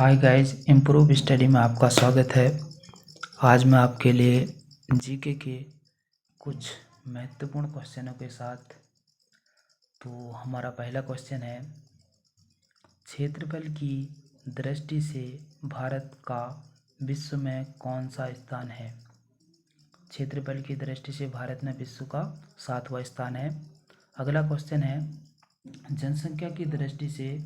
Hi guys, improve study में आपका स्वागत है। आज मैं आपके लिए जीके के कुछ महत्वपूर्ण क्वेश्चनों के साथ। तो हमारा पहला क्वेश्चन है, क्षेत्रफल की दृष्टि से भारत का विश्व में कौन सा स्थान है। क्षेत्रफल की दृष्टि से भारत में विश्व का 7वां स्थान है। अगला क्वेश्चन है, जनसंख्या की दृष्टि से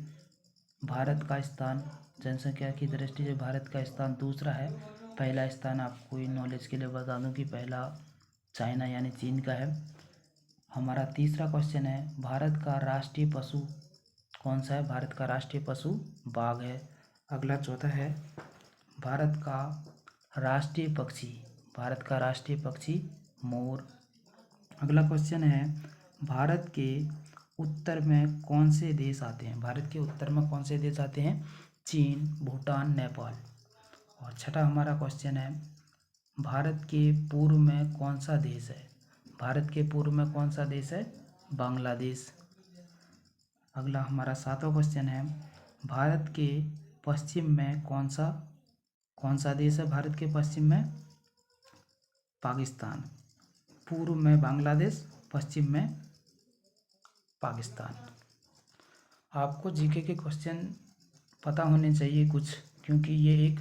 भारत का स्थान जनसंख्या की दृष्टि से भारत का स्थान दूसरा है। पहला स्थान आपको नॉलेज के लिए बता दूं कि पहला चाइना यानी चीन का है। हमारा तीसरा क्वेश्चन है, भारत का राष्ट्रीय पशु कौन सा है। भारत का राष्ट्रीय पशु बाघ है। अगला चौथा है, भारत का राष्ट्रीय पक्षी मोर। अगला क्वेश्चन है, भारत के उत्तर में कौन से देश आते हैं। भारत के उत्तर में कौन से देश आते हैं। चीन, भूटान, नेपाल। और छठा हमारा क्वेश्चन है, भारत के पूर्व में कौन सा देश है। भारत के पूर्व में कौन सा देश है। बांग्लादेश। अगला हमारा 7वां क्वेश्चन है, भारत के पश्चिम में कौन सा देश है। भारत के पश्चिम में पाकिस्तान। पूर्व में बांग्लादेश, पश्चिम में पाकिस्तान। आपको जीके के क्वेश्चन पता होने चाहिए कुछ, क्योंकि ये एक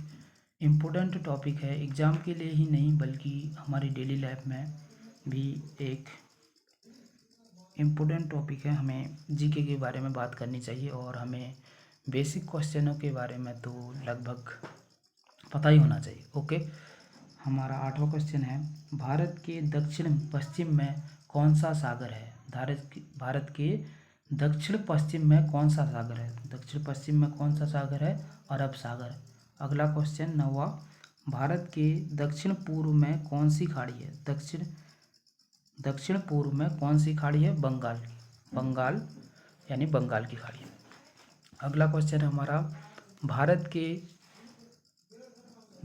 इम्पोर्टेंट टॉपिक है। एग्ज़ाम के लिए ही नहीं बल्कि हमारी डेली लाइफ में भी एक इम्पोर्टेंट टॉपिक है। हमें जीके के बारे में बात करनी चाहिए और हमें बेसिक क्वेश्चनों के बारे में तो लगभग पता ही होना चाहिए। ओके, हमारा 8वां क्वेश्चन है, भारत के दक्षिण पश्चिम में कौन सा सागर है। भारत के दक्षिण पश्चिम में कौन सा सागर है। दक्षिण पश्चिम में कौन सा सागर है। अरब सागर। अगला क्वेश्चन 9वां, भारत के दक्षिण पूर्व में कौन सी खाड़ी है। दक्षिण पूर्व में कौन सी खाड़ी है। बंगाल यानी बंगाल की खाड़ी। अगला क्वेश्चन है हमारा, भारत के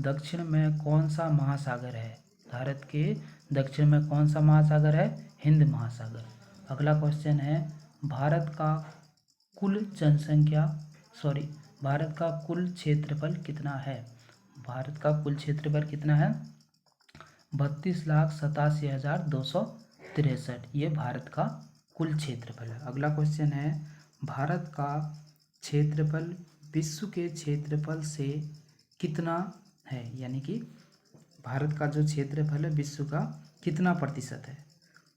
दक्षिण में कौन सा महासागर है। भारत के दक्षिण में कौन सा महासागर है। हिंद महासागर। अगला क्वेश्चन है, भारत का कुल क्षेत्रफल कितना है। भारत का कुल क्षेत्रफल कितना है। 32,87,263। ये भारत का कुल क्षेत्रफल है। अगला क्वेश्चन है, भारत का क्षेत्रफल विश्व के क्षेत्रफल से कितना है। यानी कि भारत का जो क्षेत्रफल है विश्व का कितना प्रतिशत है।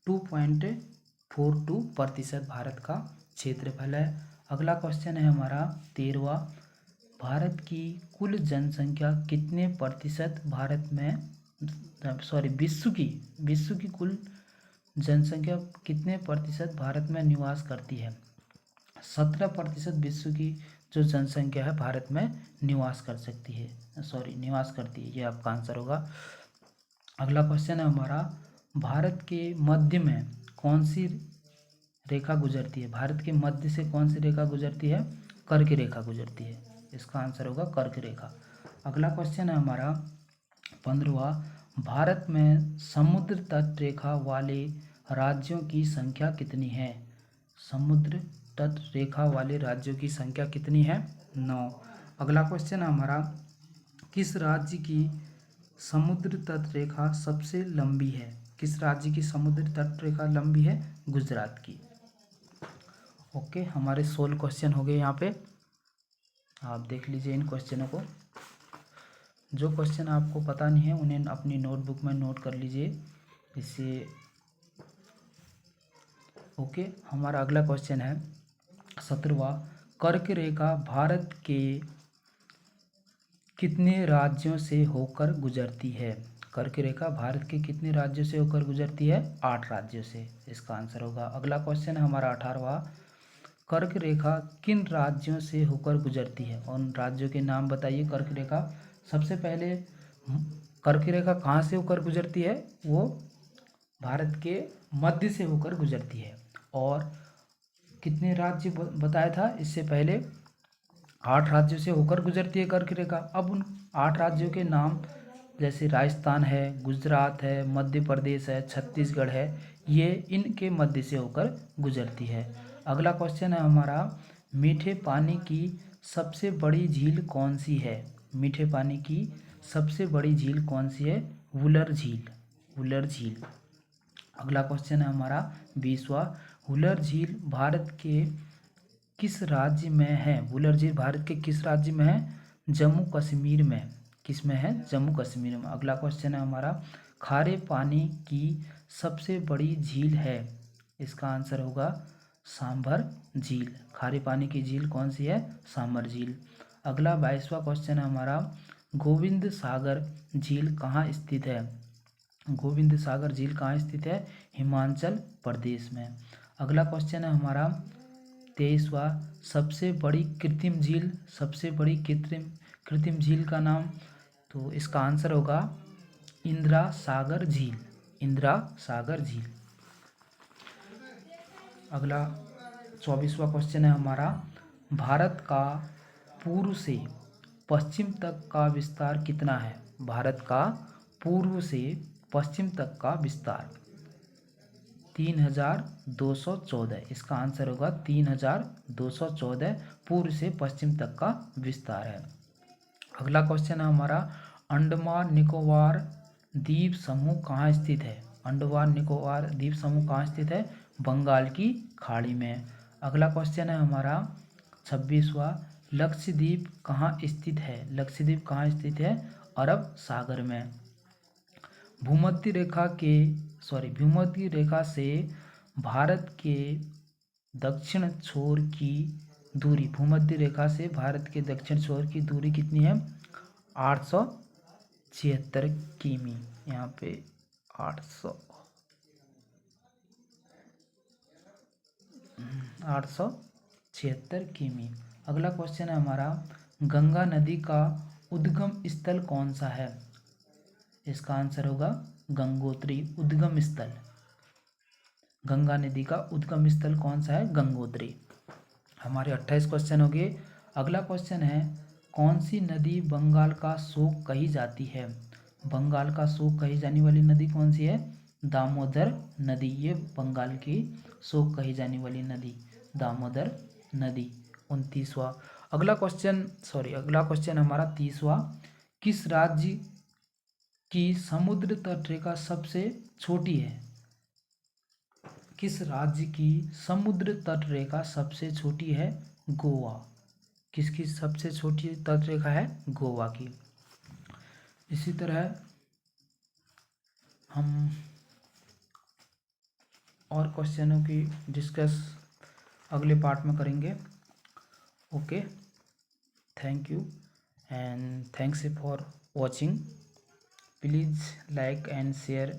2.42% भारत का क्षेत्रफल है। अगला क्वेश्चन है हमारा 13वां, भारत की कुल जनसंख्या कितने प्रतिशत विश्व की कुल जनसंख्या कितने प्रतिशत भारत में निवास करती है। 17% विश्व की जो जनसंख्या है भारत में निवास करती है। ये आपका आंसर होगा। अगला क्वेश्चन है हमारा, भारत के मध्य में कौन सी रेखा गुजरती है। भारत के मध्य से कौन सी रेखा गुजरती है। कर्क रेखा गुजरती है। इसका आंसर होगा कर्क रेखा। अगला क्वेश्चन है हमारा 15वां, भारत में समुद्र तट रेखा वाले राज्यों की संख्या कितनी है। समुद्र तट रेखा वाले राज्यों की संख्या कितनी है। 9। अगला क्वेश्चन है हमारा, किस राज्य की समुद्र तट रेखा सबसे लंबी है। किस राज्य की समुद्र तट रेखा लंबी है। गुजरात की। ओके, हमारे 16 क्वेश्चन हो गए। यहाँ पे आप देख लीजिए इन क्वेश्चनों को। जो क्वेश्चन आपको पता नहीं है उन्हें अपनी नोटबुक में नोट कर लीजिए इससे। ओके, हमारा अगला क्वेश्चन है 17वां, कर्क रेखा भारत के कितने राज्यों से होकर गुजरती है। कर्क रेखा भारत के कितने राज्यों से होकर गुजरती है। 8 राज्यों से। इसका आंसर होगा। अगला क्वेश्चन है हमारा 18वां, कर्क रेखा किन राज्यों से होकर गुजरती है। उन राज्यों के नाम बताइए। कर्क रेखा सबसे पहले कर्क रेखा कहाँ से होकर गुजरती है। वो भारत के मध्य से होकर गुजरती है। और कितने राज्य बताया था इससे पहले। 8 राज्यों से होकर गुजरती है कर्क रेखा। अब उन 8 राज्यों के नाम जैसे राजस्थान है, गुजरात है, मध्य प्रदेश है, छत्तीसगढ़ है, ये इनके मध्य से होकर गुजरती है। अगला क्वेश्चन है हमारा, मीठे पानी की सबसे बड़ी झील कौन सी है? मीठे पानी की सबसे बड़ी झील कौन सी है? वुलर झील, वुलर झील। अगला क्वेश्चन है हमारा 20वां, वुलर झील भारत के किस राज्य में है? वुलर झील भारत के किस राज्य में है? जम्मू कश्मीर में। किस में है? जम्मू कश्मीर में। अगला क्वेश्चन है हमारा, खारे पानी की सबसे बड़ी झील है? इसका आंसर होगा सांभर झील। खारे पानी की झील कौन सी है? सांभर झील। अगला 22वां क्वेश्चन है हमारा, गोविंद सागर झील कहाँ स्थित है? गोविंद सागर झील कहाँ स्थित है? हिमाचल प्रदेश में। अगला क्वेश्चन है हमारा 23वां, सबसे बड़ी कृत्रिम झील, सबसे बड़ी कृत्रिम झील का नाम? तो इसका आंसर होगा इंदिरा सागर झील, इंदिरा सागर झील। अगला 24वां क्वेश्चन है हमारा, भारत का पूर्व से पश्चिम तक का विस्तार कितना है? भारत का पूर्व से पश्चिम तक का विस्तार 3214। इसका आंसर होगा 3214, पूर्व से पश्चिम तक का विस्तार है। अगला क्वेश्चन है हमारा, अंडमान निकोबार द्वीप समूह कहाँ स्थित है? अंडमान निकोबार द्वीप समूह कहाँ स्थित है? बंगाल की खाड़ी में। अगला क्वेश्चन है हमारा 26वां, लक्षद्वीप कहाँ स्थित है? लक्षद्वीप कहाँ स्थित है? अरब सागर में। भूमध्य रेखा से भारत के दक्षिण छोर की दूरी, भूमध्य रेखा से भारत के दक्षिण छोर की दूरी कितनी है? 876 किमी। यहाँ पे 876 किमी। अगला क्वेश्चन है हमारा, गंगा नदी का उद्गम स्थल कौन सा है? इसका आंसर होगा गंगोत्री उद्गम स्थल। गंगा नदी का उद्गम स्थल कौन सा है? गंगोत्री। हमारे 28 क्वेश्चन हो गए। अगला क्वेश्चन है, कौन सी नदी बंगाल का शोक कही जाती है? बंगाल का शोक कही जाने वाली नदी कौन सी है? दामोदर नदी। ये बंगाल की शोक कही जाने वाली नदी दामोदर नदी। 29वां। अगला क्वेश्चन हमारा 30वां, किस राज्य की समुद्र तटरेखा सबसे छोटी है? किस राज्य की समुद्र तटरेखा सबसे छोटी है? गोवा। किसकी सबसे छोटी तटरेखा है? गोवा की। इसी तरह हम और क्वेश्चनों की डिस्कस अगले पार्ट में करेंगे। Okay, thank you and thanks for watching. Please like and share